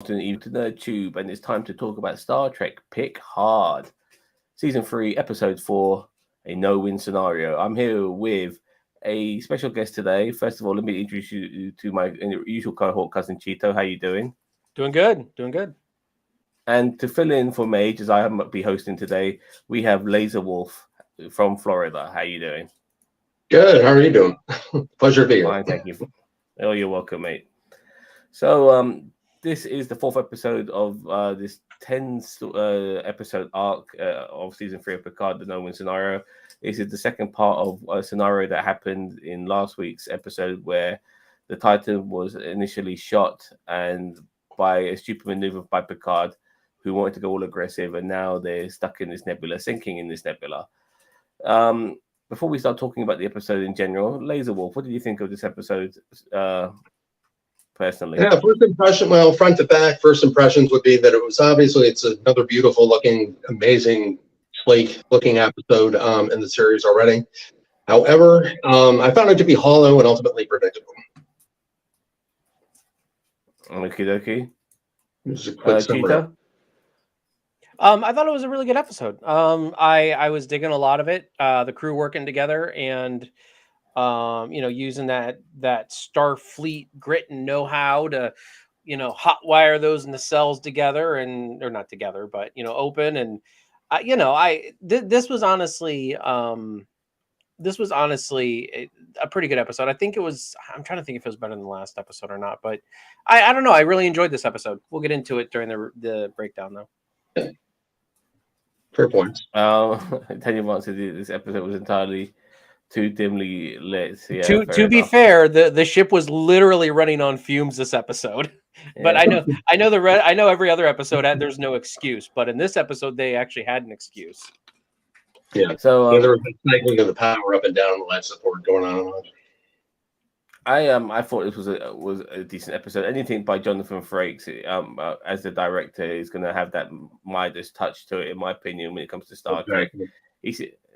afternoon to NerdTube, and it's time to talk about Star Trek Picard, Season 3, Episode 4, a no-win scenario. I'm here with a special guest today. First of all, let me introduce you to my usual cohort, Cousin Cheeto. How you doing? Doing good. And to fill in for Mage, as I might be hosting today, we have Laser Wolf from Florida. How you doing? Good. How are you doing? Pleasure to be here. Fine, thank you. Oh, you're welcome, mate. So, this is the fourth episode of this 10 episode arc of season 3 of Picard, the no-win scenario. This is the second part of a scenario that happened in last week's episode where the Titan was initially shot and by a stupid maneuver by Picard, who wanted to go all aggressive, and now they're stuck in this nebula, sinking in this nebula. Before we start talking about the episode in general, Laser Wolf, what did you think of this episode personally? Yeah, first impression, well, front to back, first impressions would be that it's another beautiful looking, amazing, sleek looking episode in the series already. However, I found it to be hollow and ultimately predictable. Okie dokie. This is a quick summary. Cheetah? I thought it was a really good episode. I was digging a lot of it. The crew working together and using that Starfleet grit and know-how to, hotwire those nacelles together or not together, but open. And this was honestly a pretty good episode. I think it was. I'm trying to think if it was better than the last episode or not, but I don't know. I really enjoyed this episode. We'll get into it during the breakdown though. Fair points. Tanya wants to do this episode was entirely too dimly lit. Yeah, to be fair, the ship was literally running on fumes this episode. Yeah. But I know every other episode there's no excuse, but in this episode they actually had an excuse. Yeah. So there was a cycling of the power up and down, the life support going on. I thought this was a decent episode. Anything by Jonathan Frakes as the director is going to have that Midas touch to it, in my opinion, when it comes to Star Trek.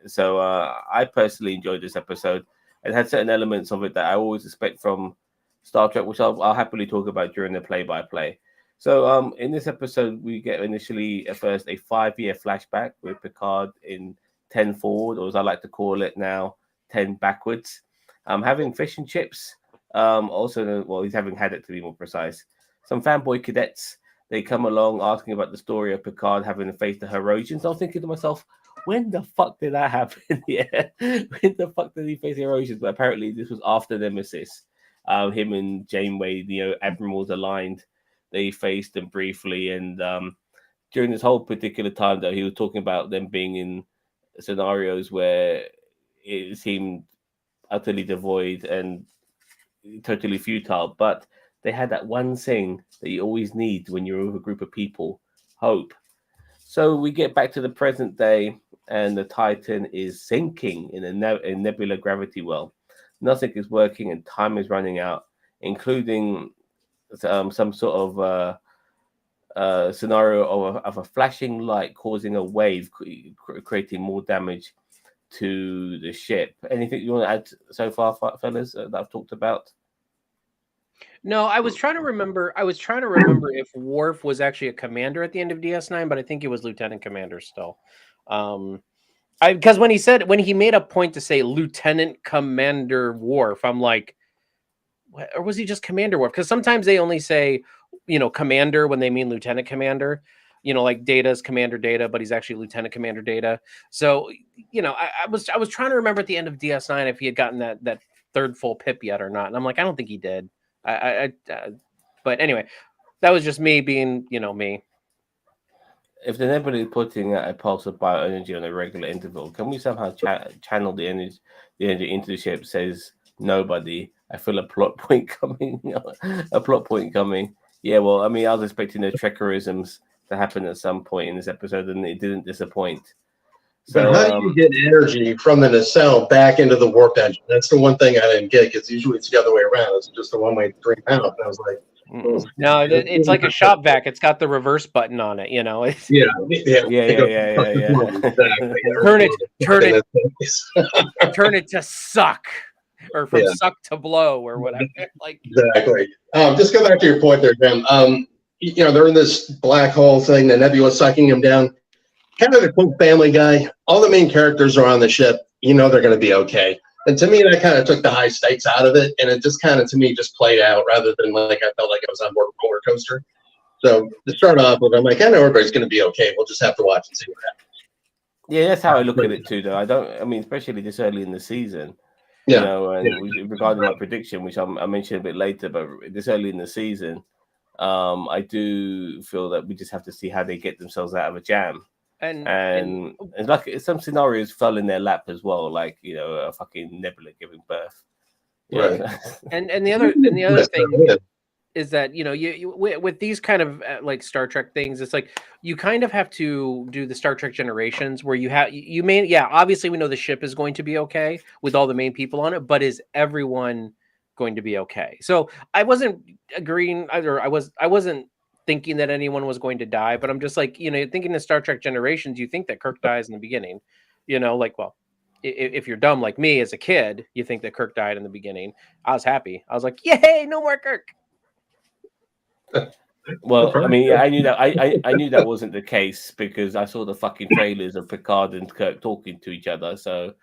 So I personally enjoyed this episode. It had certain elements of it that I always expect from Star Trek, which I'll happily talk about during the play-by-play. So in this episode, we get initially at first a 5-year flashback with Picard in 10 forward, or as I like to call it now, 10 backwards. Having fish and chips. He's having had it, to be more precise. Some fanboy cadets, they come along asking about the story of Picard having to face the Herosians. I was thinking to myself, when the fuck did that happen? Yeah, when the fuck did he face the Herosians? But apparently this was after Nemesis. Him and Janeway, admirals aligned. They faced them briefly, and during this whole particular time, though, he was talking about them being in scenarios where it seemed utterly devoid and totally futile, but they had that one thing that you always need when you're with a group of people: hope. So we get back to the present day, and the Titan is sinking in a nebula gravity well. Nothing is working, and time is running out, including some sort of scenario of a flashing light causing a wave, creating more damage to the ship. Anything you want to add so far, fellas, that I've talked about? No, I was trying to remember if Worf was actually a commander at the end of DS9, but I think he was lieutenant commander still. Because when he made a point to say Lieutenant Commander Worf, I'm like, or was he just Commander Worf? Because sometimes they only say, commander when they mean lieutenant commander. Like Data's Commander Data, but he's actually Lieutenant Commander Data. So, I was trying to remember at the end of DS9 if he had gotten that third full pip yet or not. And I'm like, I don't think he did. But anyway, that was just me being, me. If the nebula is putting out a pulse of bioenergy on a regular interval, can we somehow channel the energy into the ship? Says nobody. I feel a plot point coming. Yeah, well, I mean, I was expecting those Trekkerisms to happen at some point in this episode, and it didn't disappoint. So, but how do you get energy from the nacelle back into the warp engine? That's the one thing I didn't get, because usually it's the other way around. It's just a one-way stream out. And I was like, no, it's like a shop vac. It's got the reverse button on it. Yeah. Turn it to suck, or from suck to blow, or whatever. Like exactly. Just go back to your point there, Jim. they're in this black hole thing, the nebula sucking them down. Kind of the quote Family Guy. All the main characters are on the ship. They're going to be okay. And to me, that kind of took the high stakes out of it, and it just kind of, to me, just played out rather than like I felt like I was on board a roller coaster. So to start off with, I'm like, I know everybody's going to be okay. We'll just have to watch and see what happens. Yeah, that's how I look at it too, though. Especially this early in the season. Regarding my prediction, which I mentioned a bit later, but this early in the season, I do feel that we just have to see how they get themselves out of a jam. And it's like some scenarios fell in their lap as well, like a fucking nebula giving birth. Right. And the other thing is that you with these kind of like Star Trek things, it's like you kind of have to do the Star Trek Generations where obviously we know the ship is going to be okay with all the main people on it, but is everyone going to be okay? So I wasn't agreeing either. I wasn't thinking that anyone was going to die, but I'm just like, thinking of Star Trek Generations, you think that Kirk dies in the beginning, if you're dumb like me as a kid, you think that Kirk died in the beginning. I was happy. I was like, yay, no more Kirk. Well, I mean, I knew that I knew that wasn't the case because I saw the fucking trailers of Picard and Kirk talking to each other. So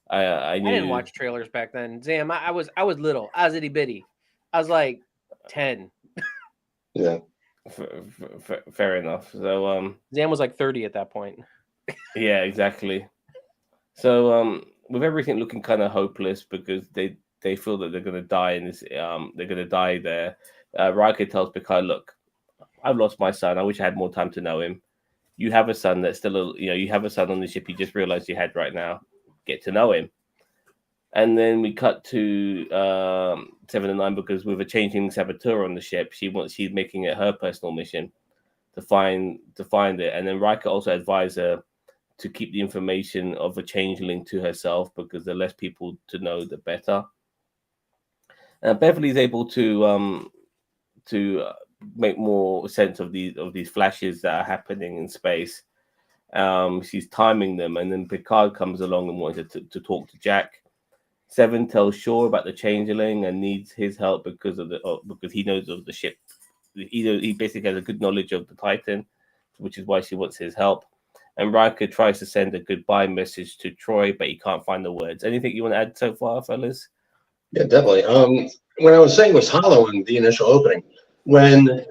I knew. I didn't watch trailers back then. Zam, I was little. I was itty bitty. I was like 10. Yeah. Fair enough. So Zam was like 30 at that point. Yeah, exactly. So with everything looking kind of hopeless because they feel that they're going to die in this, they're going to die there. Riker tells Picard, "Look, I've lost my son. I wish I had more time to know him. You have a son that's still, you have a son on the ship you just realized you had right now. Get to know him." And then we cut to 7 and 9 because with a changing saboteur on the ship, she's making it her personal mission to find it. And then Riker also advised her to keep the information of a changeling to herself because the less people to know, the better. Beverly's able to make more sense of these flashes that are happening in space. She's timing them, and then Picard comes along and wanted to talk to Jack. 7 tells Shaw about the changeling and needs his help because he knows of the ship. He basically has a good knowledge of the Titan, which is why she wants his help. And Riker tries to send a goodbye message to Troy, but he can't find the words. Anything you want to add so far, fellas? Yeah, definitely. When I was saying it was hollow in the initial opening, when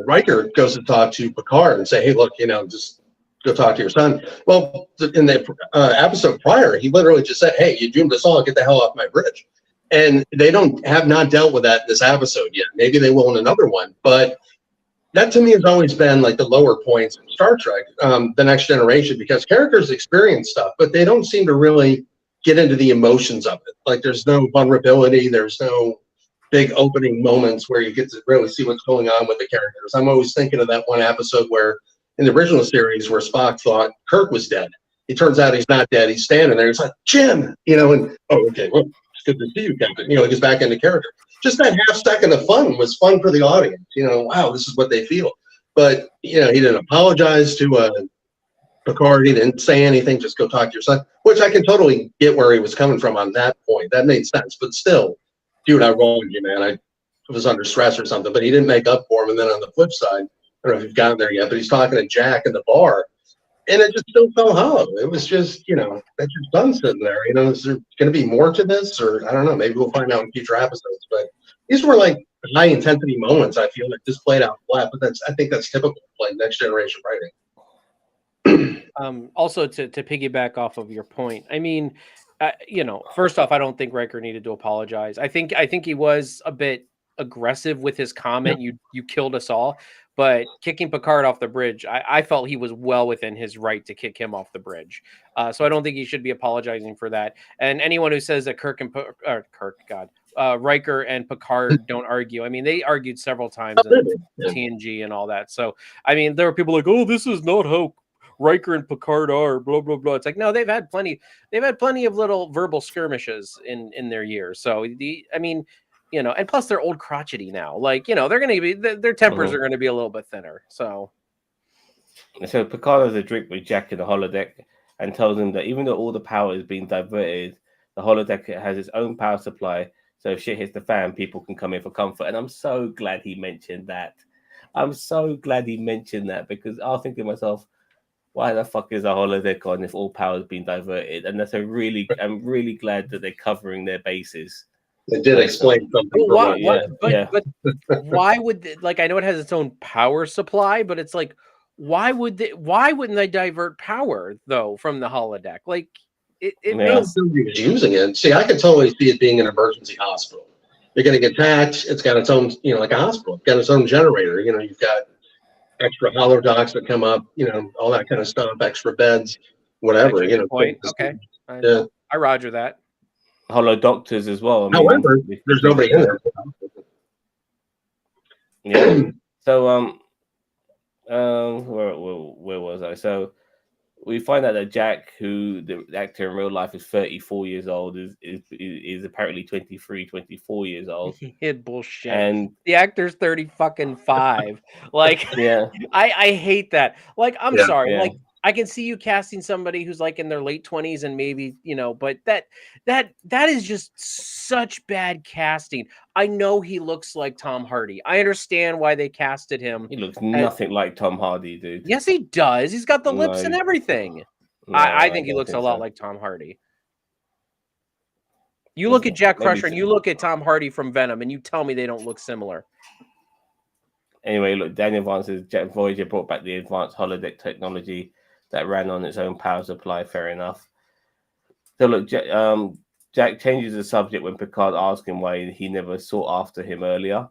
Riker goes to talk to Picard and say, "Hey, look, just go talk to your son." Well, in the episode prior, he literally just said, "Hey, you doomed us all. Get the hell off my bridge." And they have not dealt with that in this episode yet. Maybe they will in another one. But that to me has always been like the lower points in Star Trek, The Next Generation, because characters experience stuff, but they don't seem to really get into the emotions of it. Like there's no vulnerability. There's no big opening moments where you get to really see what's going on with the characters. I'm always thinking of that one episode where in the original series where Spock thought Kirk was dead. It turns out he's not dead. He's standing there. He's like, "Jim," and, "Oh, okay, well, it's good to see you, Captain." He gets back into character. Just that half second of fun was fun for the audience. Wow, this is what they feel. But, he didn't apologize to Picard. He didn't say anything. Just go talk to your son, which I can totally get where he was coming from on that point. That made sense. But still, dude, I wronged you, man. I was under stress or something. But he didn't make up for him. And then on the flip side, I don't know if you've gotten there yet, but he's talking to Jack in the bar, and it just still felt hollow. It was just, that's your son sitting there. Is there going to be more to this? Or I don't know. Maybe we'll find out in future episodes. But these were like high intensity moments. I feel like this played out flat, but I think that's typical of like Next Generation writing. Also, to piggyback off of your point, I mean, first off, I don't think Riker needed to apologize. I think he was a bit aggressive with his comment. Yeah. You killed us all. But kicking Picard off the bridge, I felt he was well within his right to kick him off the bridge. So I don't think he should be apologizing for that. And anyone who says that Riker and Picard don't argue. I mean, they argued several times in TNG and all that. So, I mean, there were people like, "Oh, this is not how Riker and Picard are, blah, blah, blah." It's like, no, they've had plenty of little verbal skirmishes in their years. So, and plus they're old crotchety now. Like, they're going to be, their tempers are going to be a little bit thinner. So Picard has a drink with Jack in the holodeck and tells him that even though all the power is being diverted, the holodeck has its own power supply. So if shit hits the fan, people can come in for comfort. And I'm so glad he mentioned that. I'm so glad he mentioned that because I was thinking to myself, why the fuck is a holodeck on if all power has been diverted? And I'm really glad that they're covering their bases. It did explain something. Well, Yeah. But why would I know it has its own power supply, but it's like, why wouldn't they divert power though from the holodeck? Like it makes somebody was using it. See, I could totally see it being an emergency hospital. You're going to get attacked. It's got its own, like a hospital. It's got its own generator. You've got extra holodocks that come up, all that kind of stuff, extra beds, whatever. Good point. Okay. I roger that. Holo doctors as well. However, there's nobody in there. Yeah. So where was I? So we find out that Jack, who the actor in real life is 34 years old, is apparently 23, 24 years old. Bullshit. And the actor's 35. Like, yeah, I hate that. Like, I'm sorry. Yeah. Like, I can see you casting somebody who's like in their late 20s and maybe, but that is just such bad casting. I know he looks like Tom Hardy. I understand why they casted him. He looks nothing like Tom Hardy, dude. Yes, he does. He's got the lips and everything. No, I think he looks a lot like Tom Hardy. You look at Jack Crusher and you look at Tom Hardy from Venom and you tell me they don't look similar. Anyway, look, Daniel Vance says Voyager brought back the advanced holodeck technology that ran on its own power supply. Fair enough. So look, Jack changes the subject when Picard asks him why he never sought after him earlier.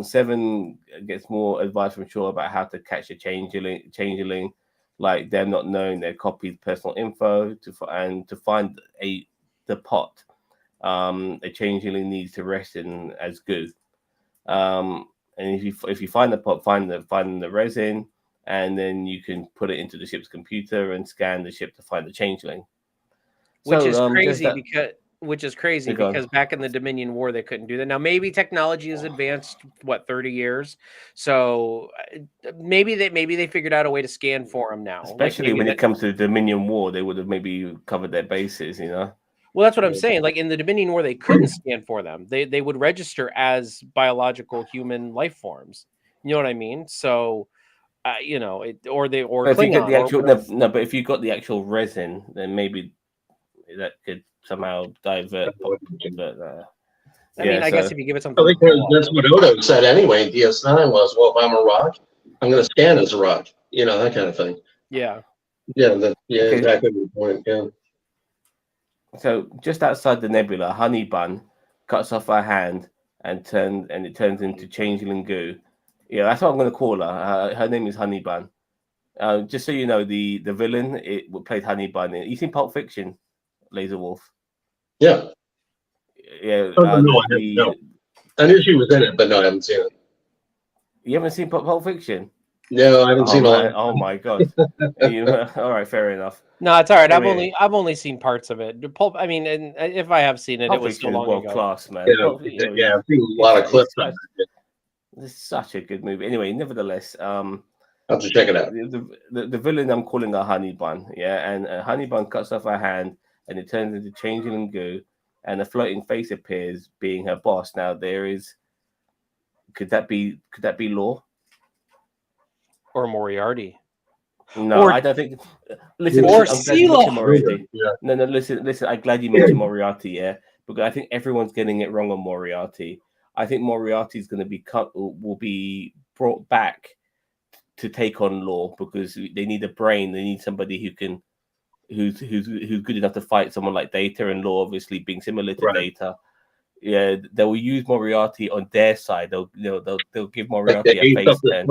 Seven gets more advice from Shaw about how to catch a changeling, like them not knowing their copy's personal info to find the pot. A changeling needs to rest in as good. And if you find the pot, find the resin, and then you can put it into the ship's computer and scan the ship to find the changeling. Which is crazy because back in the Dominion War they couldn't do that. Now maybe technology has advanced 30 years, so maybe they figured out a way to scan for them now. Especially when it comes to the Dominion War, they would have maybe covered their bases, Well, that's what I'm saying. Like in the Dominion War, they couldn't scan for them. They would register as biological human life forms. You know what I mean? So, but if you get the actual but if you got the actual resin, then maybe that could somehow divert. I guess if you give it something, I think that's what Odo said anyway. DS9 was, well, if I'm a rock, I'm going to scan as a rock. That kind of thing. Yeah. Exactly the point. Yeah. So just outside the nebula, Honey Bun cuts off her hand and it turns into changeling goo. Yeah, that's what I'm going to call her. Her name is Honey Bun. Just so you know, the villain played Honey Bun. You seen Pulp Fiction, Laser Wolf? Yeah. Yeah. No. I knew she was in it, but no, I haven't seen it. You haven't seen Pulp Fiction? No, I haven't seen all. Oh my god! All right, fair enough. No, it's all right. I've only seen parts of it. Pulp. I mean, and if I have seen it, Pulp it was so long world ago. Class, man. Yeah, I've seen a lot of clips. It's such a good movie. Anyway, nevertheless, I'll have to check it out. The villain, I'm calling her Honey Bun. Yeah, and Honey Bun cuts off her hand, and it turns into changeling goo, and a floating face appears, being her boss. Now could that be Law? Or Moriarty. No, I don't think. Listen, or Sela. No, listen. I'm glad you mentioned Moriarty. Yeah, because I think everyone's getting it wrong on Moriarty. I think Moriarty is going to will be brought back to take on Law because they need a brain. They need somebody who's good enough to fight someone like Data, and Law obviously being similar to Data. Yeah, they will use Moriarty on their side. They'll give Moriarty a face turn.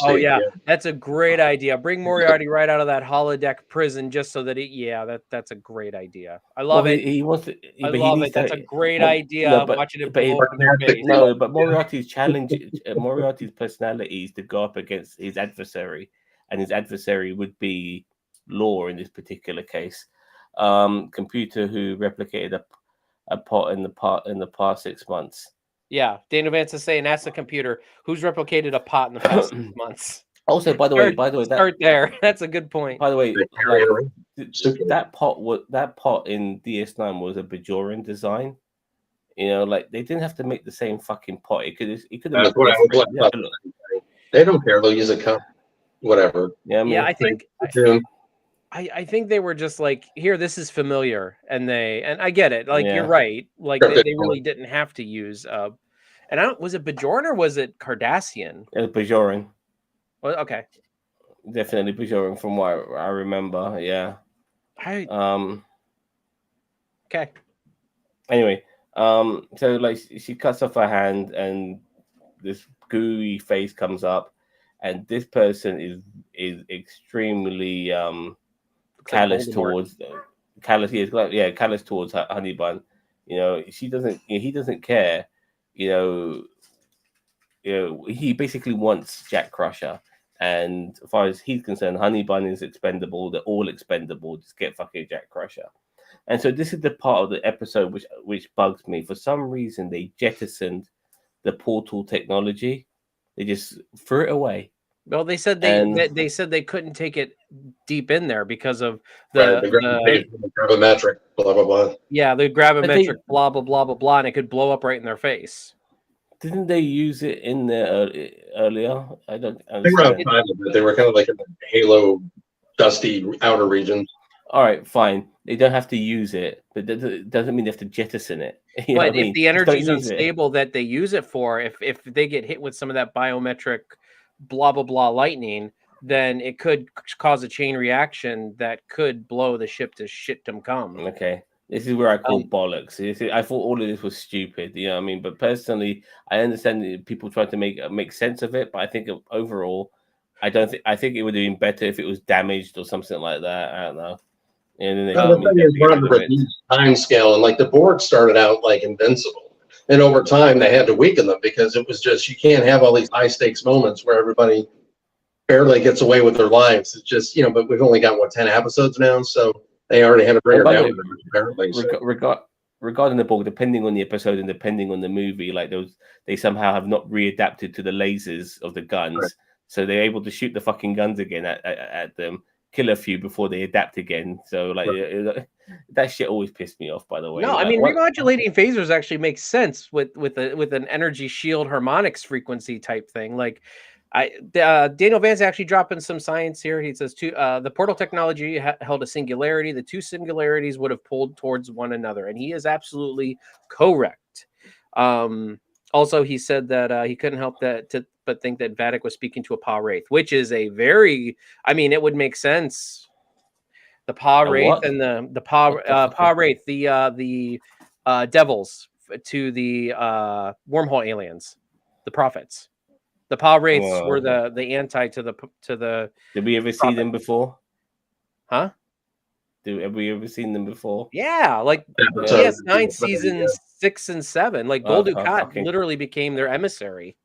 Oh yeah, that's a great idea. Bring Moriarty right out of that holodeck prison, just so that that's a great idea. I love it. He wants to. I love it. That's a great idea. Watching it blow up in their face. No, but Moriarty's challenge, Moriarty's personality is to go up against his adversary, and his adversary would be Law in this particular case. Computer who replicated a pot in the past 6 months. Yeah, Daniel Vance is saying ask the computer who's replicated a pot in the past 6 months. Also, by the way, start there. That's a good point. By the way, that pot in DS9 was a Bajoran design. They didn't have to make the same fucking pot. It could have. They don't care. They'll use a cup, whatever. Yeah, I mean, Yeah, I think Soon. I think they were just like, here, this is familiar, and I get it. Like, Yeah. you're right. Like, Perfect. they really didn't have to use. And I don't. Was it Bajorn or was it Cardassian? it was Bajoran. Well, okay. Definitely Bajoran from what I remember. Yeah. Okay. Anyway, so like she cuts off her hand, and this gooey face comes up, and this person is extremely callous towards callous. Callous towards Honey Bun. You know, she doesn't. He doesn't care. You know, he basically wants Jack Crusher. And as far as he's concerned, Honey Bun is expendable. They're all expendable. Just get fucking Jack Crusher. And so this is the part of the episode which bugs me. For some reason, they jettisoned the portal technology. They just threw it away. Well, they said they said they couldn't take it deep in there because of the gravimetric, blah blah blah. Yeah, the gravimetric, blah blah blah blah blah, and it could blow up right in their face. Didn't they use it in there earlier? I don't understand. They were outside of it. They were kind of like in the Halo dusty outer regions. All right, fine. They don't have to use it, but that doesn't mean they have to jettison it. But if the energy is unstable that they use it for, if they get hit with some of that biometric blah blah blah lightning, then it could cause a chain reaction that could blow the ship to shitdom come. Okay. This is where I call bollocks. I thought all of this was stupid, you know what I mean? But personally, I understand that people try to make sense of it, but I think overall, I think it would have been better if it was damaged or something like that. I don't know. And then the time scale, and like the Borg started out like invincible, and over time they had to weaken them because it was just, you can't have all these high stakes moments where everybody barely gets away with their lives. It's just, you know, but we've only got 10 episodes now, so they already had to bring her down. Apparently, regarding the Borg, depending on the episode and depending on the movie, like they somehow have not readapted to the lasers of the guns, right. So they're able to shoot the fucking guns again at them, kill a few before they adapt again. So like that shit always pissed me off. By the way, no, like, I mean remodulating phasers actually makes sense with an energy shield harmonics frequency type thing, like. Daniel Vance actually dropping some science here. He says the portal technology held a singularity. The two singularities would have pulled towards one another, and he is absolutely correct. Also, he said that he couldn't help but think that Vadic was speaking to a Pa Wraith, which is a very, I mean, it would make sense. The Pa Wraith and the Pa Wraith, the devils to the wormhole aliens, the prophets. The Pa Wraiths were the anti to the. Did we ever see them before? Huh? Have we ever seen them before? Yeah, like DS9 seasons 6 and 7. Like Gul Dukat literally became their emissary.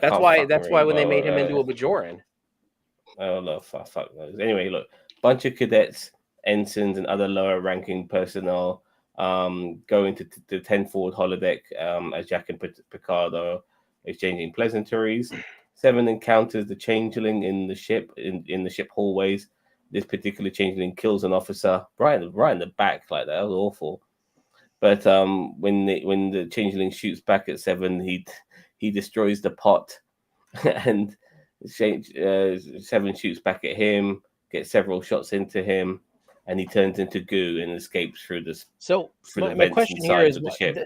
That's why when they made him into a Bajoran. Oh no, fuck those. Anyway, look, bunch of cadets, ensigns, and other lower ranking personnel go into the 10 forward holodeck as Jack and Picard are exchanging pleasantries. 7 encounters the changeling in the ship in the ship hallways. This particular changeling kills an officer right in the back, like that was awful. But when the changeling shoots back at 7, he destroys the pot, and 7 shoots back at him, gets several shots into him, and he turns into goo and escapes through this. So my question here is the ship.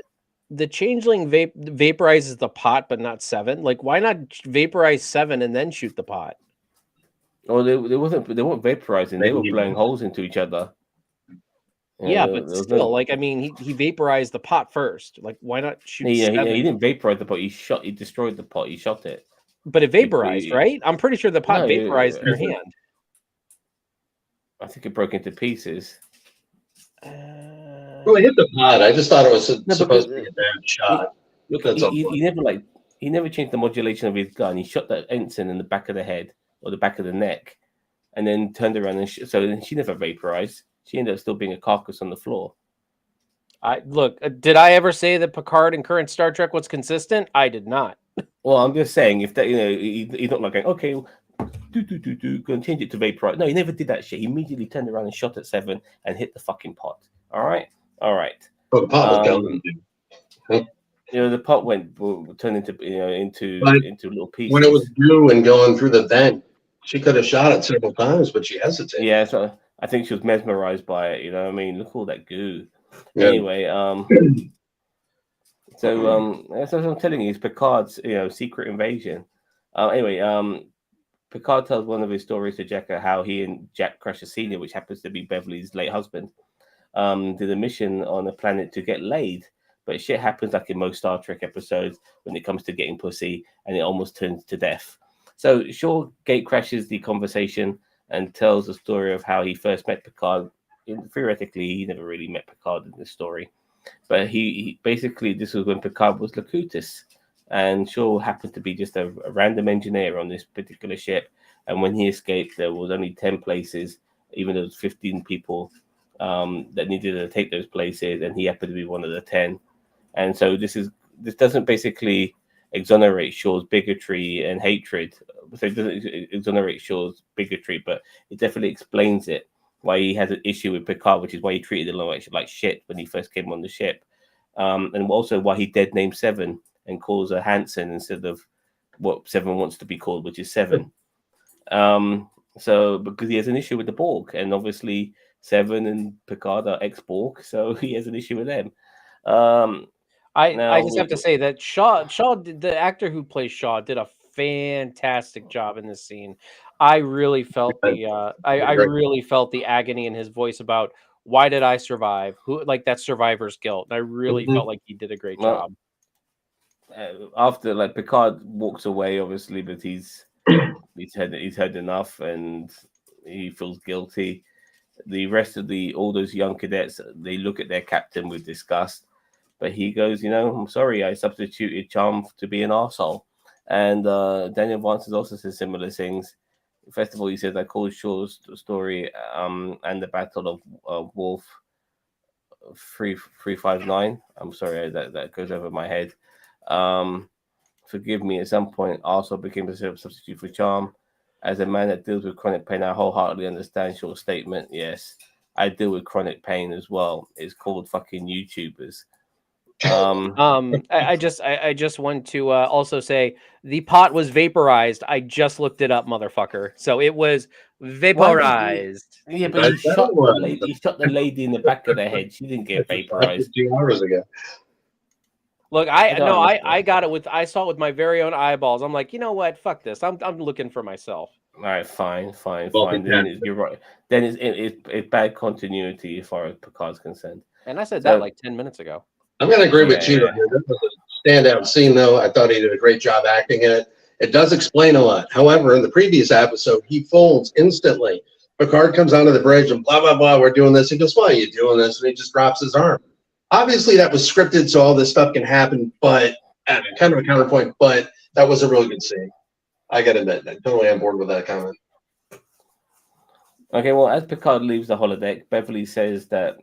The changeling vaporizes the pot, but not 7. Like, why not vaporize 7 and then shoot the pot? Oh, they weren't vaporizing. They were blowing holes into each other. Yeah, but still, like, I mean, he vaporized the pot first. Like, why not shoot? He didn't vaporize the pot. He destroyed the pot. He shot it. But it vaporized, right? I'm pretty sure the pot vaporized in their hand. I think it broke into pieces. Well, he hit the pod. I just thought it was supposed to be a bad shot. He never changed the modulation of his gun. He shot that ensign in the back of the head or the back of the neck, and then turned around and so she never vaporized. She ended up still being a carcass on the floor. Did I ever say that Picard in current Star Trek was consistent? I did not. Well, I'm just saying, if that, he's not like going, okay, go and change it to vaporize. No, he never did that shit. He immediately turned around and shot at 7 and hit the fucking pot. All right. Oh, the pot was the pot turned into into little pieces. When it was blue and going through the vent, she could have shot it several times, but she hesitated. Yeah, so I think she was mesmerized by it. You know what I mean? Look at all that goo. Yeah. Anyway, so that's what I'm telling you. It's Picard's secret invasion. Anyway, Picard tells one of his stories to Jack how he and Jack Crusher Senior, which happens to be Beverly's late husband, did a mission on a planet to get laid. But shit happens like in most Star Trek episodes when it comes to getting pussy, and it almost turns to death. So Shaw gate crashes the conversation and tells the story of how he first met Picard. Theoretically, he never really met Picard in this story, but he basically, this was when Picard was Locutus, and Shaw happened to be just a random engineer on this particular ship. And when he escaped, there was only 10 places, even though there was 15 people that needed to take those places, and he happened to be one of the 10. And so this doesn't basically exonerate Shaw's bigotry and hatred. So it doesn't exonerate Shaw's bigotry, but it definitely explains it, why he has an issue with Picard, which is why he treated him like shit when he first came on the ship. And also why he dead named Seven and calls her Hansen instead of what Seven wants to be called, which is Seven. So because he has an issue with the Borg, and obviously Seven and Picard are ex-Borg, so he has an issue with them. I just have to say that Shaw, the actor who plays Shaw, did a fantastic job in this scene. I really felt the I really felt the agony in his voice about why did I survive? Who, like, that survivor's guilt. And I really felt like he did a great job. After, like, Picard walks away, obviously, but he's had enough and he feels guilty. The rest of all those young cadets, they look at their captain with disgust. But he goes, I'm sorry, I substituted Charm to be an arsehole. And Daniel Vance has also said similar things. First of all, he says, I called Shaw's story and the Battle of Worf 359. I'm sorry, that goes over my head. Forgive me, at some point, arsehole became a substitute for Charm. As a man that deals with chronic pain, I wholeheartedly understand Shaw's statement. Yes, I deal with chronic pain as well. It's called fucking YouTubers. I just want to also say the pot was vaporized. I just looked it up, motherfucker. So it was vaporized. Yeah, but he shot the lady in the back of the head. She didn't get vaporized. 2 hours ago. Look, I got it I saw it with my very own eyeballs. I'm like, you know what? Fuck this. I'm looking for myself. All right, fine. Then you're right. Then it's bad continuity as far as Picard's concerned. And I said that like 10 minutes ago. I'm going to agree with you. This was a standout scene, though. I thought he did a great job acting in it. It does explain a lot. However, in the previous episode, he folds instantly. Picard comes onto the bridge and blah, blah, blah, we're doing this. He goes, why are you doing this? And he just drops his arm. Obviously, that was scripted, so all this stuff can happen, but kind of a counterpoint, but that was a really good scene. I got to admit, I'm totally on board with that comment. Okay, well, as Picard leaves the holodeck, Beverly says that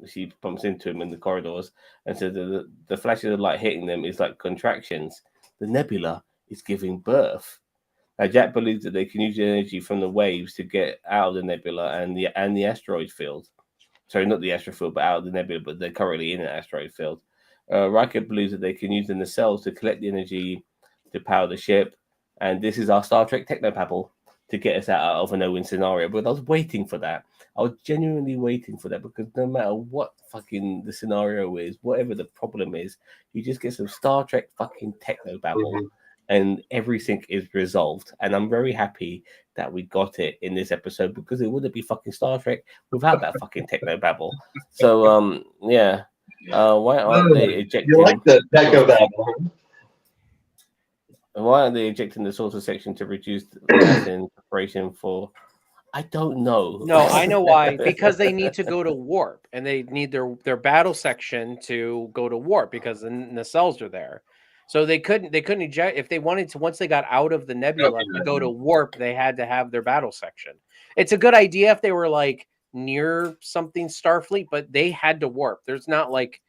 she bumps into him in the corridors and says that the flashes of light hitting them is like contractions. The nebula is giving birth. Now, Jack believes that they can use the energy from the waves to get out of the nebula and the asteroid field. Sorry, not the asteroid field, but out of the nebula, but they're currently in an asteroid field. Riker believes that they can use the nacelles to collect the energy to power the ship. And this is our Star Trek technobabble to get us out of a no-win scenario. But I was waiting for that. I was genuinely waiting for that, because no matter what fucking the scenario is, whatever the problem is, you just get some Star Trek fucking technobabble and everything is resolved. And I'm very happy that we got it in this episode, because it wouldn't be fucking Star Trek without that fucking technobabble. So, yeah. Why aren't they ejecting? You like the technobabble? Why aren't they ejecting the saucer section to reduce the gas in preparation for? I don't know. No, I know why. Because they need to go to warp, and they need their battle section to go to warp because the nacelles are there. So they couldn't eject if they wanted to. Once they got out of the nebula to go to warp, they had to have their battle section. It's a good idea if they were like near something Starfleet, but they had to warp. There's not like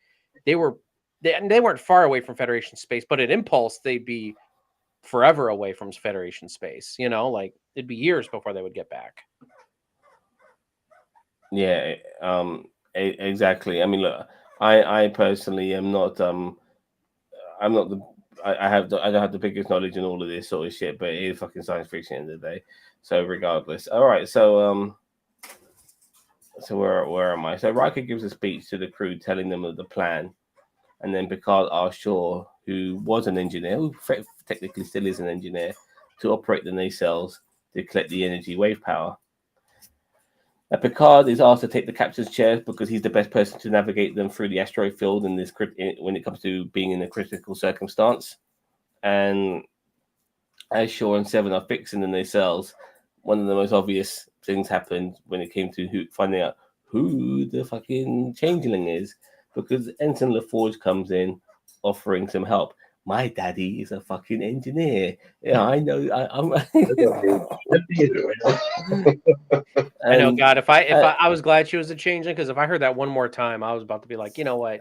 they weren't far away from Federation space, but at Impulse they'd be forever away from Federation space. Like it'd be years before they would get back. Yeah, exactly. I mean, look, I personally am not I'm not the. I don't have the biggest knowledge in all of this sort of shit, but it is fucking science fiction at the end of the day. So regardless, all right. So where am I? So Riker gives a speech to the crew, telling them of the plan, and then Picard asks Shaw, who was an engineer, who technically still is an engineer, to operate the nacelles to collect the energy wave power. Picard is asked to take the captain's chair because he's the best person to navigate them through the asteroid field in this when it comes to being in a critical circumstance. And as Shaw and Seven are fixing the nacelles, one of the most obvious things happened when it came to finding out who the fucking changeling is, because Ensign LaForge comes in offering some help. My daddy is a fucking engineer. Yeah, I know. I'm. I know. God, if I was glad she was a changeling, because if I heard that one more time, I was about to be like, you know what?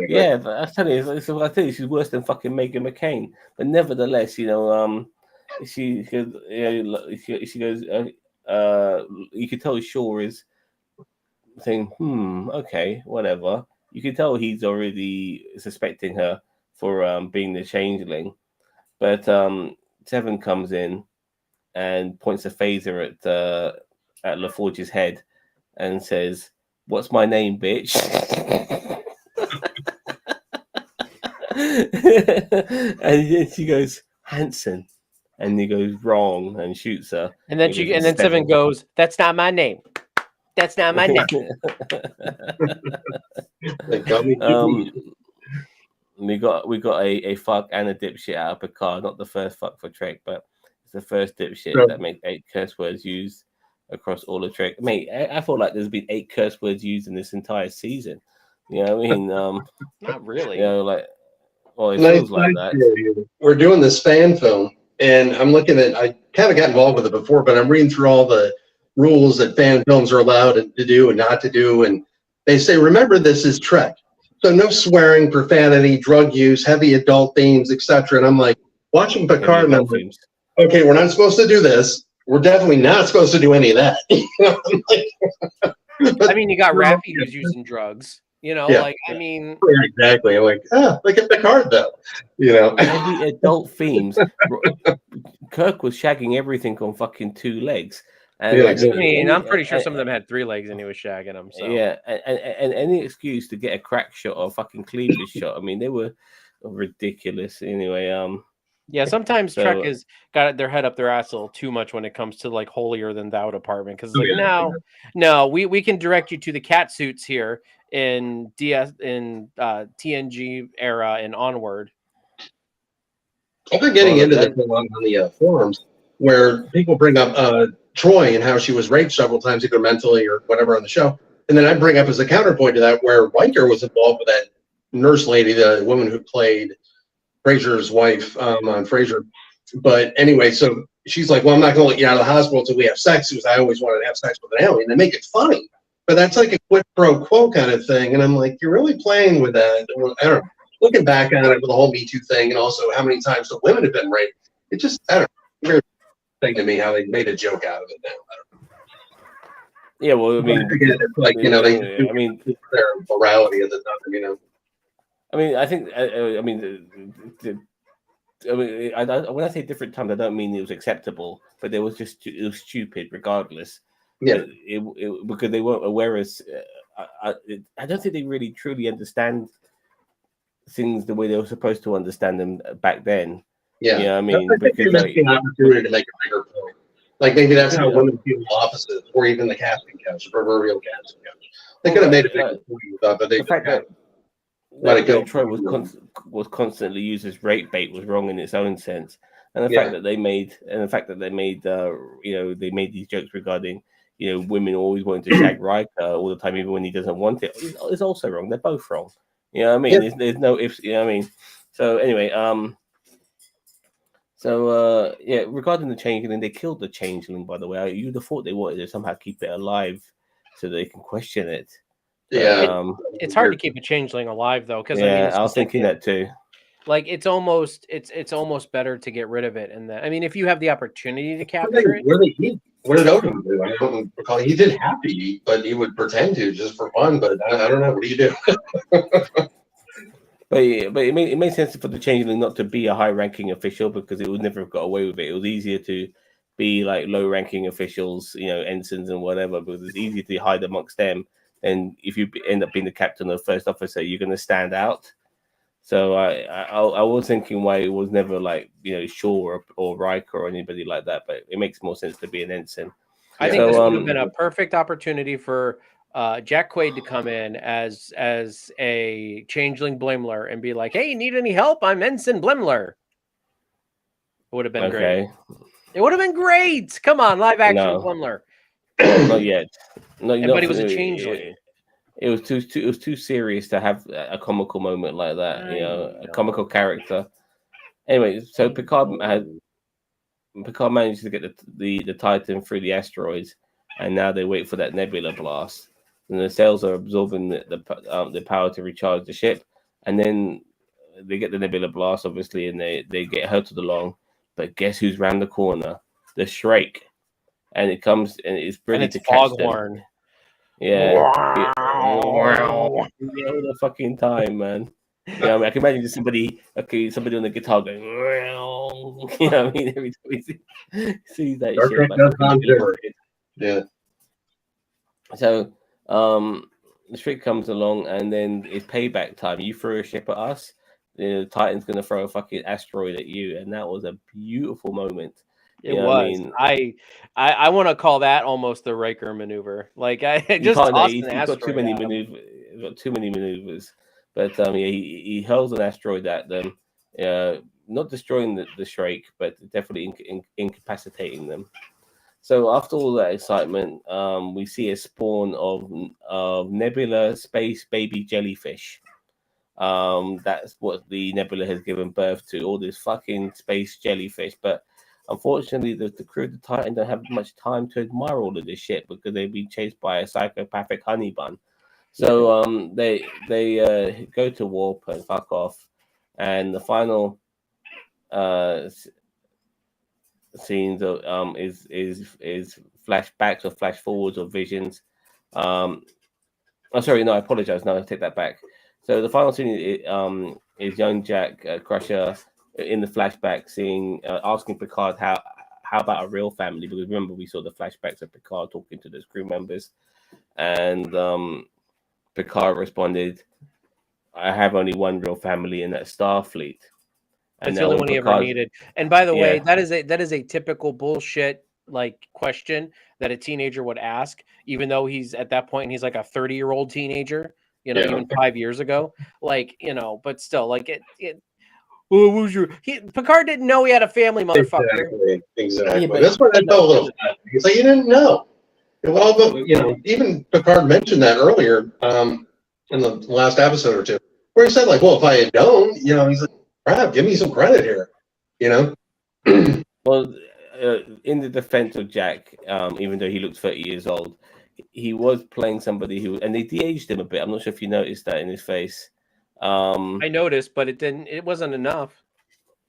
Yeah, but I tell you, I tell you, she's worse than fucking Megan McCain. But nevertheless, she goes, she goes, you could tell Shaw is saying, okay, whatever. You could tell he's already suspecting her for being the changeling, but Seven comes in and points a phaser at LaForge's head and says, "What's my name, bitch?" And then she goes, "Hanson," and he goes, "Wrong," and shoots her. And then Seven goes, "That's not my name. That's not my name." We got a fuck and a dipshit out of Picard. Not the first fuck for Trek, but it's the first dipshit that makes 8 curse words used across all of Trek. Mate, I feel like there's been 8 curse words used in this entire season. You know what I mean? Not really. You know, like, well, it feels like that. We're doing this fan film, and I'm looking at. I kind of got involved with it before, but I'm reading through all the rules that fan films are allowed to do and not to do, and they say, remember, this is Trek. So no swearing, profanity, drug use, heavy adult themes, etc. And I'm like, watching Picard, and I'm like, okay, we're not supposed to do this. We're definitely not supposed to do any of that. I mean, you got Raffi who's using drugs. You know, yeah, like, I mean... Exactly. I'm like, look at Picard, though. You know? Heavy adult themes. Kirk was shagging everything on fucking 2 legs. And I mean, I'm pretty sure some of them had 3 legs and he was shagging them. So. Yeah, and any excuse to get a crack shot or a fucking cleavage shot. I mean, they were ridiculous. Anyway, yeah, sometimes Trek has got their head up their ass a little too much when it comes to like holier than thou department. Because no, we can direct you to the cat suits here in TNG era and onward. I've been getting into this on the forums where people bring up Troy and how she was raped several times, either mentally or whatever on the show. And then I bring up as a counterpoint to that where Riker was involved with that nurse lady, the woman who played Frasier's wife on Frasier. But anyway, so she's like, well, I'm not going to let you out of the hospital until we have sex because I always wanted to have sex with an alien. They make it funny. But that's like a quid pro quo kind of thing. And I'm like, you're really playing with that. I don't know. Looking back on it with the whole Me Too thing and also how many times the women have been raped, it just, I don't know. Weird thing to me how they made a joke out of it now. I don't know. Yeah, well, I mean, it's like, you know, I mean, their morality at the time, you know. I mean, I think, I mean, when I say different times, I don't mean it was acceptable, but it was stupid regardless. Yeah, because they weren't aware as I don't think they really truly understand things the way they were supposed to understand them back then. Yeah, you know what I mean, because like, an opportunity to make a bigger point. Like maybe that's how women feel offices, or even the casting couch, the proverbial casting couch. They could have made a bigger point with that, but they the fact that let it go. Troy was constantly used as rape bait was wrong in its own sense, and the fact that they made you know, they made these jokes regarding, you know, women always wanting to shag Riker all the time, even when he doesn't want it, is also wrong. They're both wrong. You know what I mean? Yeah. There's no ifs. You know what I mean? So anyway, regarding the changeling, they killed the changeling. By the way, you'd have thought they wanted to somehow keep it alive so they can question it. Yeah, it's hard to keep a changeling alive though, because I was thinking that too. Like it's almost better to get rid of it, and I mean, if you have the opportunity to capture it. What did Odin do? I don't recall. He didn't have to eat, but he would pretend to just for fun. But I don't know. What do you do? But it made sense for the changeling not to be a high-ranking official because it would never have got away with it. It was easier to be like low-ranking officials, ensigns and whatever, because it's easier to hide amongst them. And if you end up being the captain or first officer, you're going to stand out. So I was thinking why it was never like Shaw or Riker or anybody like that, but it makes more sense to be an ensign. I think this would have been a perfect opportunity for Jack Quaid to come in as a changeling Blimler and be like, "Hey, need any help? I'm Ensign Blimler." It would have been great. It would have been great. Come on, live action Blimler. Not yet. But he was a changeling. It was too serious to have a comical moment like that. A comical character. Anyway, so Picard managed to get the Titan through the asteroids, and now they wait for that nebula blast. And the cells are absorbing the power to recharge the ship, and then they get the nebula blast, obviously, and they get hurtled along. But guess who's round the corner? The Shrike, and it comes and it's ready to catch them. Yeah, all the fucking time, man. I can imagine just somebody on the guitar going, what I mean? Every time he sees that shit. Yeah. So, the Shrike comes along, and then it's payback time. You throw a ship at us, the Titan's going to throw a fucking asteroid at you, and that was a beautiful moment. It was. I want to call that almost the Riker maneuver. Like he's got too many maneuvers. But he hurls an asteroid at them, not destroying the Shrike, but definitely incapacitating them. So after all that excitement, we see a spawn of nebula space baby jellyfish. That's what the nebula has given birth to, all this fucking space jellyfish. But unfortunately, the crew of the Titan don't have much time to admire all of this shit because they've been chased by a psychopathic honey bun. So they go to warp and fuck off, and the final scenes of is flashbacks or flash forwards or visions. I apologize. No, I take that back. So the final scene is young Jack Crusher in the flashback, asking Picard how about a real family, because remember we saw the flashbacks of Picard talking to those crew members, and Picard responded, "I have only one real family, and that's Starfleet." And that's the only one he ever needed. And by the way, that is a typical bullshit like question that a teenager would ask, even though he's at that point he's like a 30-year-old teenager, even 5 years ago. Like, but still, like it what was Picard didn't know he had a family, motherfucker. Exactly. That's what I felt a little bad. It's like you didn't know. Well, even Picard mentioned that earlier in the last episode or two, where he said, like, well, if I had known, he's like, crap, give me some credit here, Well, in the defense of Jack, even though he looked 30 years old, he was playing somebody and they de-aged him a bit. I'm not sure if you noticed that in his face. I noticed, but it wasn't enough.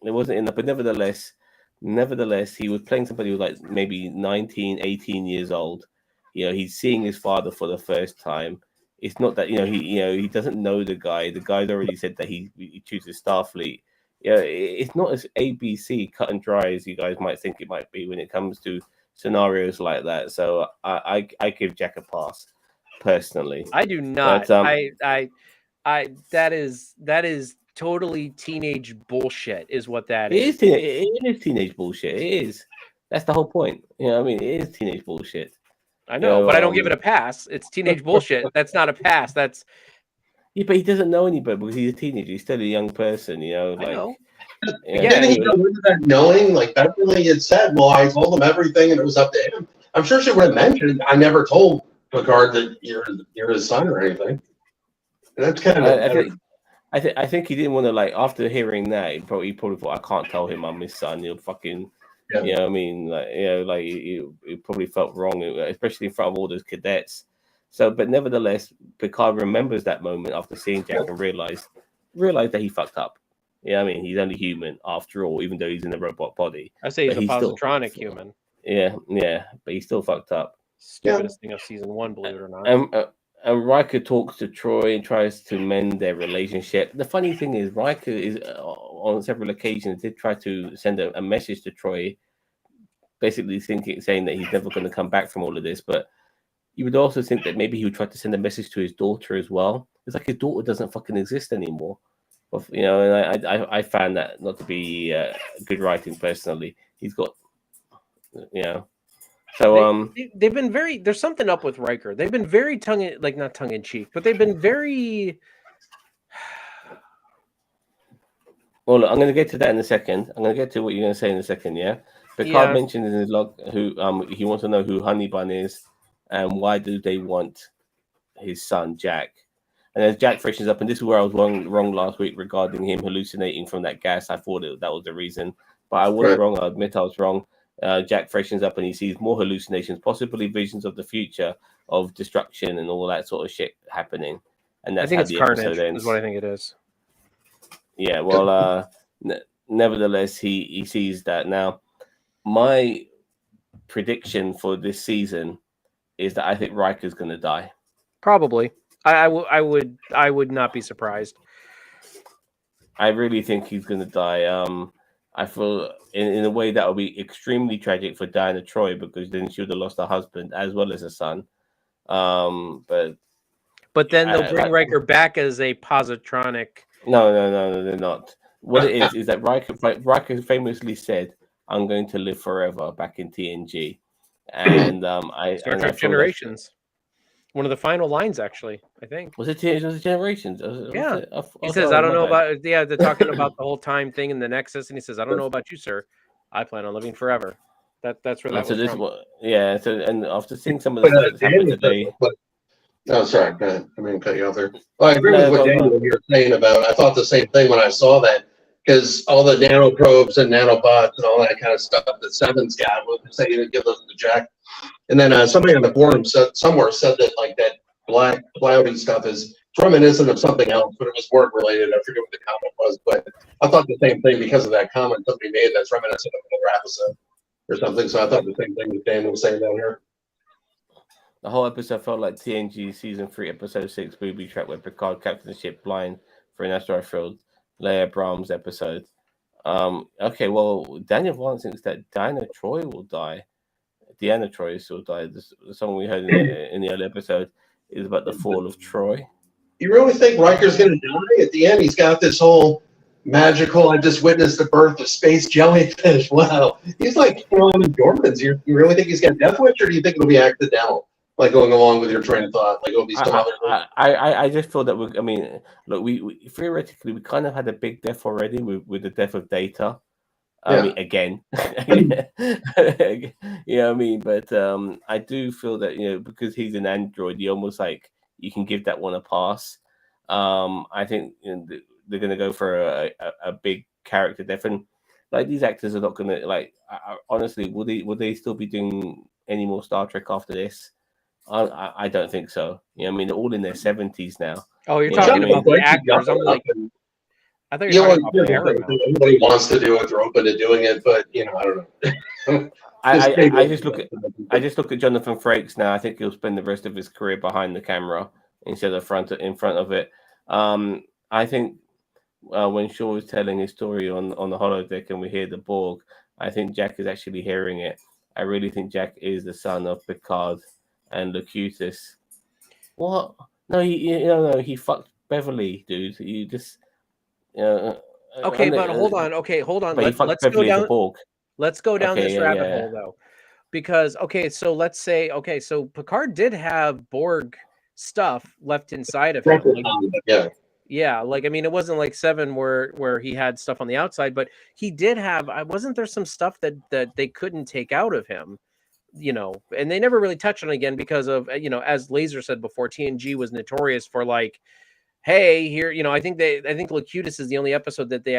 It wasn't enough, but nevertheless, he was playing somebody who was like maybe 19, 18 years old. He's seeing his father for the first time. It's not that he doesn't know the guy. The guy's already said that he chooses Starfleet. It's not as ABC cut and dry as you guys might think it might be when it comes to scenarios like that. So I give Jack a pass personally. I do not. But, that is totally teenage bullshit is what that is. It is teenage bullshit. It is. That's the whole point. It is teenage bullshit. I know, but I don't give it a pass. It's teenage bullshit. That's not a pass. That's but he doesn't know any better because he's a teenager. He's still a young person, I know. Didn't he go into that knowing, like Beverly had said, well, I told him everything and it was up to him. I'm sure she would have mentioned, I never told Picard that you're his son or anything. And that's kind of I think he didn't want to, like, after hearing that, he probably thought, I can't tell him I'm his son. He'll fucking, he probably felt wrong, especially in front of all those cadets. So, but nevertheless, Picard remembers that moment after seeing Jack and realized that he fucked up. He's only human after all, even though he's in a robot body. I say he's a positronic human. Yeah, but he still fucked up. Stupidest thing of season 1, believe it or not. And Riker talks to Troy and tries to mend their relationship. The funny thing is, Riker is on several occasions did try to send a message to Troy, basically saying that he's never going to come back from all of this. But you would also think that maybe he would try to send a message to his daughter as well. It's like his daughter doesn't fucking exist anymore. You know, and I found that not to be good writing personally. He's got, you know, so they've been very. There's something up with Riker. They've been very not tongue in cheek, but they've been very. Well, look, I'm going to get to that in a second. I'm going to get to what you're going to say in a second. Yeah, Picard mentioned in his log who he wants to know who Honey Bun is and why do they want his son Jack. And as Jack freshens up, and this is where I was wrong last week regarding him hallucinating from that gas. I thought that was the reason, but I was wrong. I admit I was wrong. Jack freshens up and he sees more hallucinations, possibly visions of the future, of destruction and all that sort of shit happening. And that's how the episode ends. Is what I think it is. Yeah, well, nevertheless, he sees that. Now, my prediction for this season is that I think Riker's going to die. Probably. I would not be surprised. I really think he's going to die. I feel in a way that will be extremely tragic for Diana Troy because then she would have lost her husband as well as a son. But then they'll bring Riker back as a positronic. No, they're not. What it is that Riker famously said, "I'm going to live forever" back in TNG, and Star Trek Generations. One of the final lines, actually, I think. Was it Generations? Yeah. He says, "I don't know about." Yeah, they're talking about the whole time thing in the Nexus, and he says, "I don't know about you, sir. I plan on living forever." That's where that was from. Yeah. So, and after seeing some of the stuff that's happened today. Oh, sorry. Go ahead. I mean, cut you off there. Well, I agree with what Daniel you're saying about. I thought the same thing when I saw that because all the nanoprobes and nanobots and all that kind of stuff that Seven's got, we'll say to give those to Jack. And then somebody on the forum said that like that black cloudy stuff is reminiscent of something else, but it was work related. I forget what the comment was, but I thought the same thing because of that comment somebody made that's reminiscent of another episode or something. So I thought the same thing that Daniel was saying down here. The whole episode felt like TNG season 3, episode 6, booby trap where Picard captains the ship blind for an asteroid field. Leia Brahms episode. Okay, well, Daniel Vaughn thinks that Diana Troy will die. Deanna Troy still died. The song we heard in the early episode is about the fall of Troy. You really think Riker's going to die? At the end, he's got this whole magical, I just witnessed the birth of space jellyfish. Wow. He's like on endorphins. You really think he's got Death Wish, or do you think it'll be accidental? Like going along with your train of thought, like it'll be some other. I just feel that we theoretically we kind of had a big death already with the death of Data. I mean, again, you know what I mean? But I do feel that because he's an android, you almost like you can give that one a pass. I think they're going to go for a big character death, and like these actors are not going to honestly, will they still be doing any more Star Trek after this? I don't think so. I mean, they're all in their 70s now. Oh, you're talking about the actors. I'm like, I think you're talking about Paramount. Everybody wants to do it. They're open to doing it, but I don't know. I just look at Jonathan Frakes now. I think he'll spend the rest of his career behind the camera instead of in front of it. I think when Shaw is telling his story on the holodeck and we hear the Borg, I think Jack is actually hearing it. I really think Jack is the son of Picard and Locutus. What? No, he fucked Beverly, dude. You just okay, but hold on. Okay, hold on. Let's go down. Let's go down this rabbit hole though, because so let's say so Picard did have Borg stuff left inside of him. Yeah, like I mean, it wasn't like Seven where he had stuff on the outside, but he did have. Wasn't there some stuff that they couldn't take out of him? And they never really touched on it again because of as Laser said before, TNG was notorious for like, hey, here, I think Locutus is the only episode that they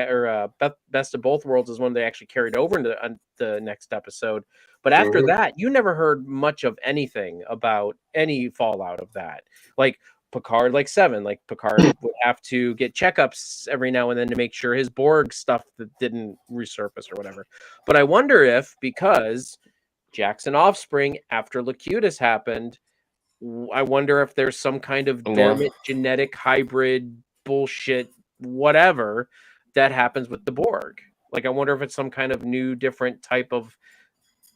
Best of Both Worlds is one they actually carried over into the next episode. But after that, you never heard much of anything about any fallout of that. Like Picard, like Seven, like Picard would have to get checkups every now and then to make sure his Borg stuff that didn't resurface or whatever. But I wonder if because Jackson Offspring, after Locutus happened, I wonder if there's some kind of Yeah. dormant genetic hybrid bullshit, whatever, that happens with the Borg. Like, I wonder if it's some kind of new, different type of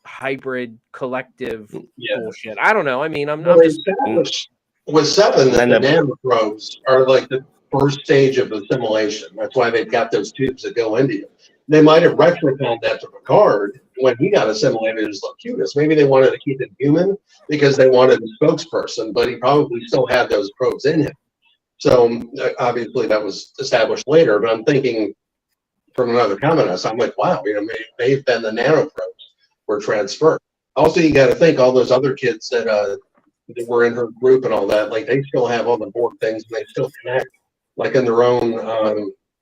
hybrid collective bullshit. I don't know. I mean, I'm just established with 7 that the nanoprobes are like the first stage of assimilation. That's why they've got those tubes that go into you. They might have retconned that to Picard when he got assimilated as Locutus. Maybe they wanted to keep him human because they wanted a spokesperson, but he probably still had those probes in him. So obviously that was established later, but I'm thinking from another comment, I'm like, wow, maybe then the nanoprobes were transferred. Also, you got to think all those other kids that were in her group and all that, like they still have all the Borg things and they still connect, like in their own,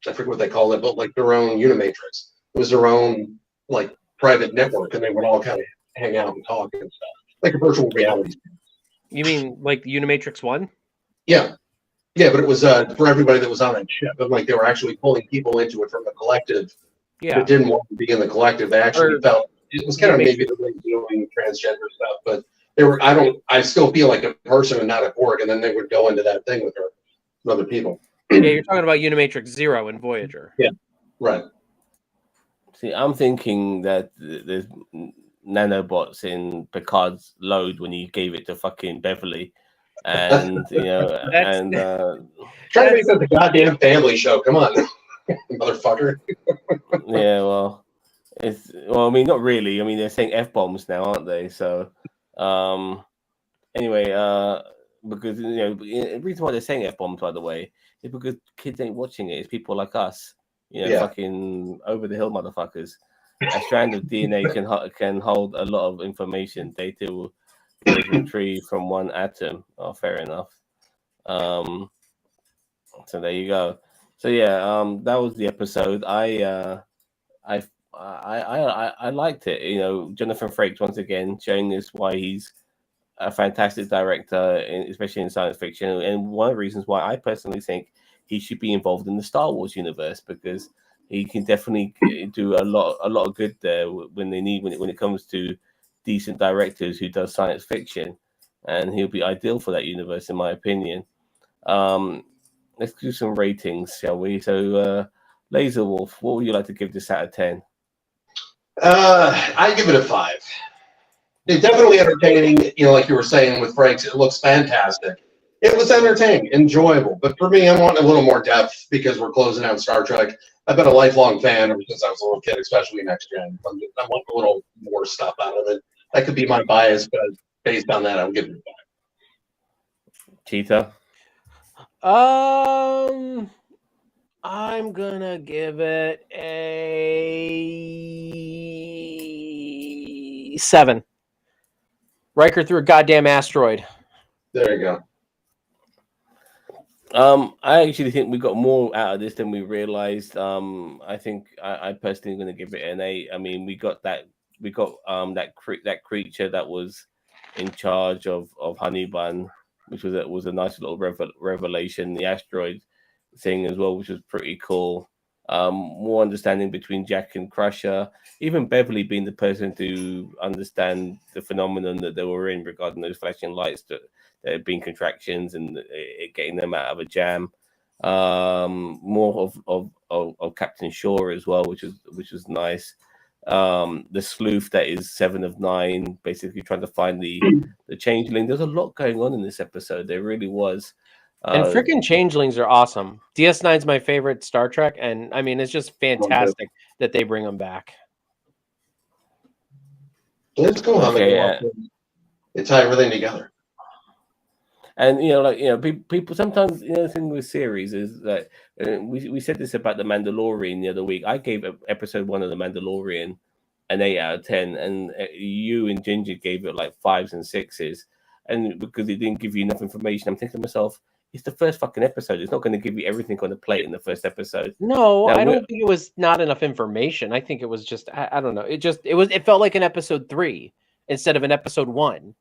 I forget what they call it, but like their own Unimatrix. It was their own like private network, and they would all kind of hang out and talk and stuff, like a virtual reality. You mean like the Unimatrix 1? Yeah, but it was for everybody that was on that ship. But like they were actually pulling people into it from the collective. Yeah, that didn't want to be in the collective. They actually felt it was kind of maybe the way doing transgender stuff, but they were. I still feel like a person and not a Borg, and then they would go into that thing with her, with other people. Yeah, you're talking about Unimatrix 0 in Voyager. Yeah, right. See, I'm thinking that there's nanobots in Picard's load when he gave it to fucking Beverly, and trying to make that the goddamn family show. Come on, motherfucker. Yeah, well, I mean, not really. I mean, they're saying F-bombs now, aren't they? So, anyway, because the reason why they're saying F-bombs, by the way, is because kids ain't watching it. It's people like us, fucking over the hill motherfuckers. A strand of DNA can hold a lot of information. Data was retrieved from one atom. Oh, fair enough. So there you go. So yeah, that was the episode. I liked it. Jonathan Frakes once again showing us why he's a fantastic director, especially in science fiction, and one of the reasons why I personally think he should be involved in the Star Wars universe, because he can definitely do a lot of good there when it comes to decent directors who does science fiction, and he'll be ideal for that universe, in my opinion. Let's do some ratings, shall we? So, Laser Wolf, what would you like to give this out of 10? I give it a 5. It's definitely entertaining. Like you were saying with Frakes, it looks fantastic. It was entertaining, enjoyable. But for me, I want a little more depth because we're closing out Star Trek. I've been a lifelong fan ever since I was a little kid, especially Next Gen. I want a little more stuff out of it. That could be my bias, but based on that, I'll give it a 5. Cheetah? I'm gonna give it a 7. Riker threw a goddamn asteroid. There you go. I actually think we got more out of this than we realized. I think I personally am going to give it an 8. I mean, we got that creature that was in charge of Honey Bun, which was a nice little revelation. The asteroid thing as well, which was pretty cool. More understanding between Jack and Crusher, even Beverly being the person to understand the phenomenon that they were in regarding those flashing lights that had been contractions and it getting them out of a jam. More of Captain Shaw as well, which was nice. The sleuth that is 7 of 9, basically trying to find the changeling. There's a lot going on in this episode. There really was. And freaking changelings are awesome. DS9's my favorite Star Trek, and I mean it's just fantastic that they bring them back. It's cool how they tie everything together. And people sometimes the thing with series is that we said this about The Mandalorian the other week. I gave episode 1 of The Mandalorian an 8 out of 10, and you and Ginger gave it like 5s and 6s, and because it didn't give you enough information, I'm thinking to myself, it's the first fucking episode. It's not going to give you everything on the plate in the first episode. No, I don't think it was not enough information. I think it was just I don't know. It felt like an episode 3 instead of an episode 1.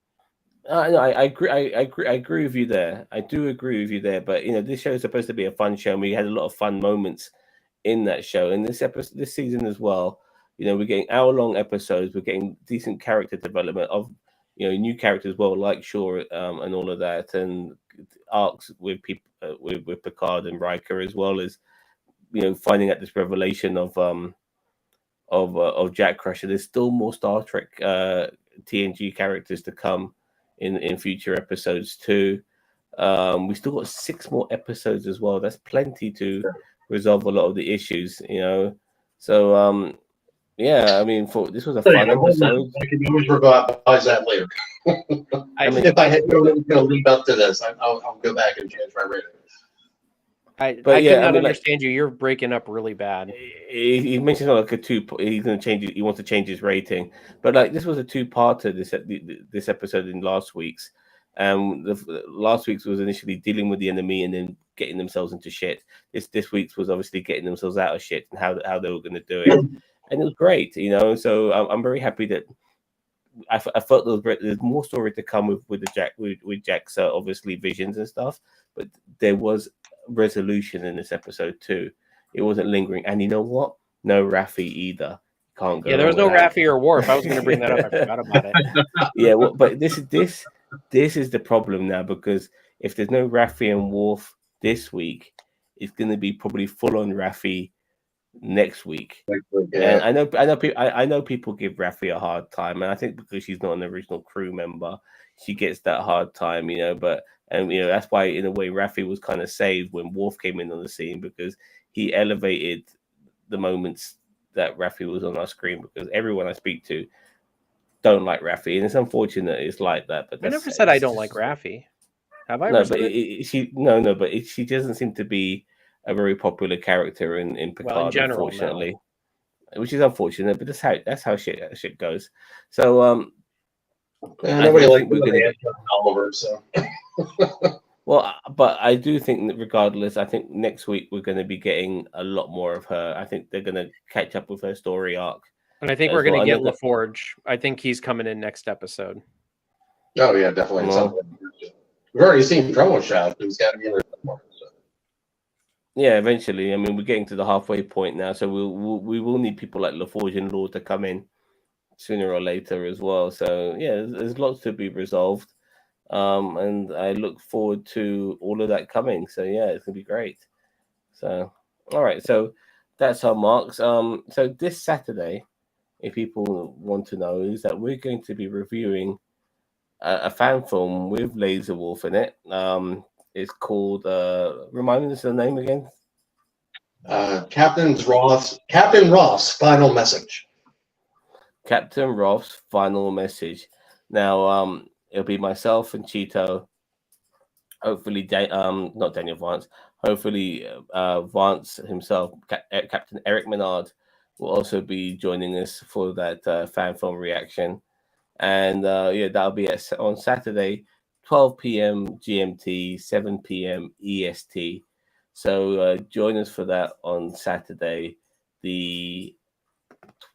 No, I agree. I agree with you there. I do agree with you there. But this show is supposed to be a fun show, and we had a lot of fun moments in that show. And this season as well. We're getting hour-long episodes. We're getting decent character development of new characters, well, like Shaw and all of that, and arcs with people with Picard and Riker, as well as finding out this revelation of Jack Crusher. There's still more Star Trek TNG characters to come in future episodes too. We still got 6 more episodes as well. That's plenty to resolve a lot of the issues, So yeah, I mean, this was a fun episode. I can always revise that later. If I had known it was going to lead up to this, I'll go back and change my rating. I cannot understand you. You're breaking up really bad. He mentioned like a 2. He's going to change it. He wants to change his rating, but like this was a 2-parter. This episode in last week's. The last week's was initially dealing with the enemy and then getting themselves into shit. This week's was obviously getting themselves out of shit and how they were going to do it, and it was great. So I'm very happy that I felt there's more story to come with Jack's obviously visions and stuff, but there was resolution in this episode too. It wasn't lingering, and you know what? No Raffi either. Can't go. Yeah, there was no Raffi or Worf. I was going to bring that up. I forgot about it. Yeah, well, but this is the problem now, because if there's no Raffi and Worf this week, it's going to be probably full on Raffi next week. Yeah. And I know people give Raffi a hard time, and I think because she's not an original crew member, she gets that hard time, But that's why in a way Raffi was kind of saved when Worf came in on the scene, because he elevated the moments that Raffi was on our screen, because everyone I speak to don't like Raffi, and it's unfortunate it's like that. But I never said I don't like Raffi. Have I? No, but she doesn't seem to be a very popular character in Picard, well, in general, unfortunately, which is unfortunate. But that's how shit goes. So nobody likes Oliver, so. Well, but I do think that regardless, I think next week we're going to be getting a lot more of her. I think they're going to catch up with her story arc. And I think we're going to get LaForge. I think he's coming in next episode. Oh, yeah, definitely. Well, we've already seen promo shots. He's got to be in there somewhere. So. Yeah, eventually. I mean, we're getting to the halfway point now, so we will need people like LaForge and Lord to come in sooner or later as well. So, yeah, there's lots to be resolved. And I look forward to all of that coming. So yeah, it's gonna be great. So all right, so that's our marks. So this Saturday, if people want to know, is that we're going to be reviewing a fan film with Laser Wolf in it. It's called remind me of the name again. Captain Ross' Final Message. Captain Ross' Final Message. Now it'll be myself and Cheeto. Hopefully, not Daniel Vance. Hopefully, Vance himself, Captain Eric Menard, will also be joining us for that fan film reaction. And that'll be on Saturday, 12 p.m. GMT, 7 p.m. EST. So join us for that on Saturday, the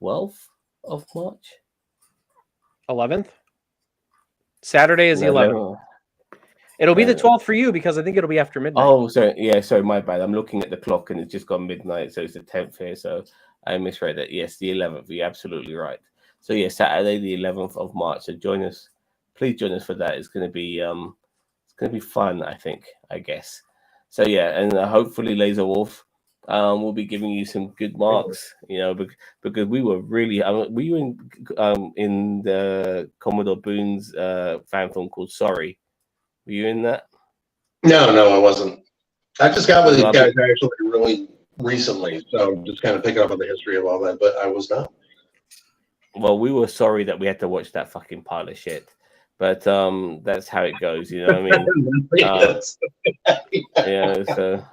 12th of March. 11th? Saturday is the 11th. It'll be the 12th for you because I think it'll be after midnight. Oh, sorry, my bad. I'm looking at the clock and it's just gone midnight, so it's the 10th here. So I misread it. Yes, the 11th. You're absolutely right. So yeah, Saturday the 11th of March. So join us. Please join us for that. It's gonna be fun. I guess. So yeah, and hopefully Laser Wolf will be giving you some good marks. Because we were really. Were you in the Commodore Boone's fan film called Sorry? Were you in that? No, I wasn't. I just got with these guys actually really recently, so I'm just kind of picking up on the history of all that, but I was not. Well, we were sorry that we had to watch that fucking pile of shit, but that's how it goes, you know what I mean? Yeah, so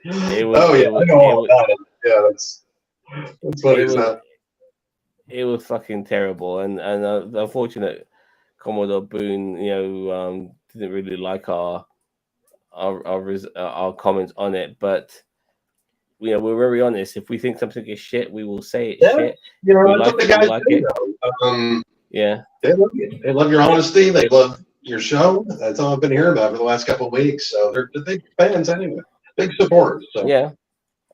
it was. Oh yeah, I know all about it. Yeah, that's what it's not. It was fucking terrible, and the unfortunate Commodore Boone, didn't really like our comments on it, but we're very honest. If we think something is shit, we will say it's shit. That's what the guys do. Yeah, they love you. They love your honesty. They love your show. That's all I've been hearing about for the last couple of weeks. So they're big fans anyway, big supporters. So. Yeah.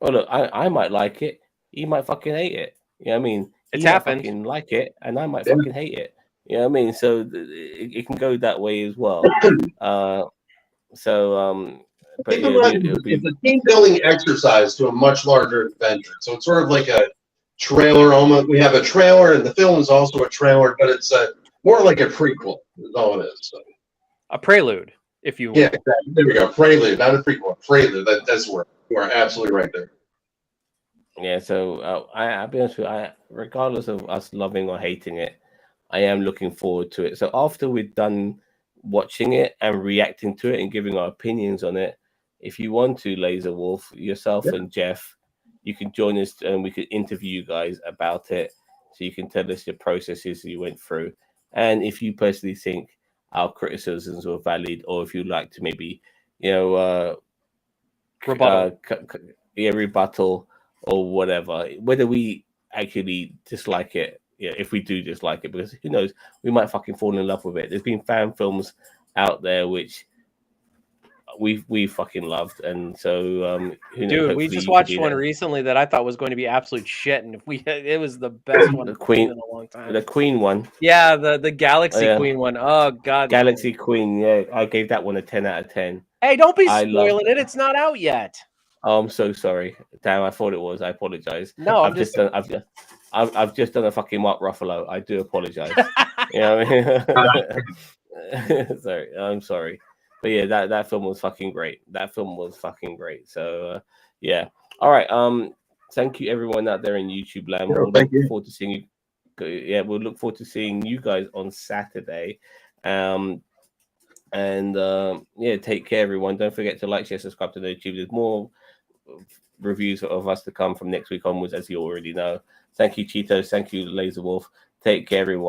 Well, look, I might like it. He might fucking hate it. You know what I mean? It's happened. Fucking like it, and I might fucking hate it. You know what I mean? So it can go that way as well. But Keep in mind, it's a team building exercise to a much larger adventure. So it's sort of like a trailer. Almost, we have a trailer, and the film is also a trailer, but it's more like a prequel. Is all it is. So. A prelude, if you will. Yeah, exactly. There we go. Prelude, not a prequel. Prelude. That's where you are absolutely right there. Yeah. So I'll be honest with you. Regardless of us loving or hating it, I am looking forward to it. So after we're done watching it and reacting to it and giving our opinions on it, if you want to, Laser Wolf, yourself and Jeff, you can join us and we could interview you guys about it. So you can tell us your processes you went through. And if you personally think our criticisms were valid, or if you'd like to maybe, rebuttal or whatever, whether we actually dislike it, if we do dislike it, because who knows, we might fucking fall in love with it. There's been fan films out there which we fucking loved, and so dude, we just watched one recently that I thought was going to be absolute shit, and it was the best one the Queen in a long time. The Queen one, yeah, the Galaxy Queen one. Oh god, Galaxy Queen. Yeah, I gave that one a 10 out of 10. Hey, don't be spoiling it. It's not out yet. Oh, I'm so sorry. Damn, I thought it was. I apologize. No, I've just done a fucking Mark Ruffalo. I do apologize. You know what I mean? Sorry, I'm sorry. But yeah, that film was fucking great. So yeah. All right. Thank you everyone out there in YouTube land. We'll look forward to seeing you. Yeah, we'll look forward to seeing you guys on Saturday. Take care everyone. Don't forget to like, share, subscribe to the YouTube. There's more reviews of us to come from next week onwards, as you already know. Thank you, Cheetos. Thank you, Laser Wolf. Take care everyone.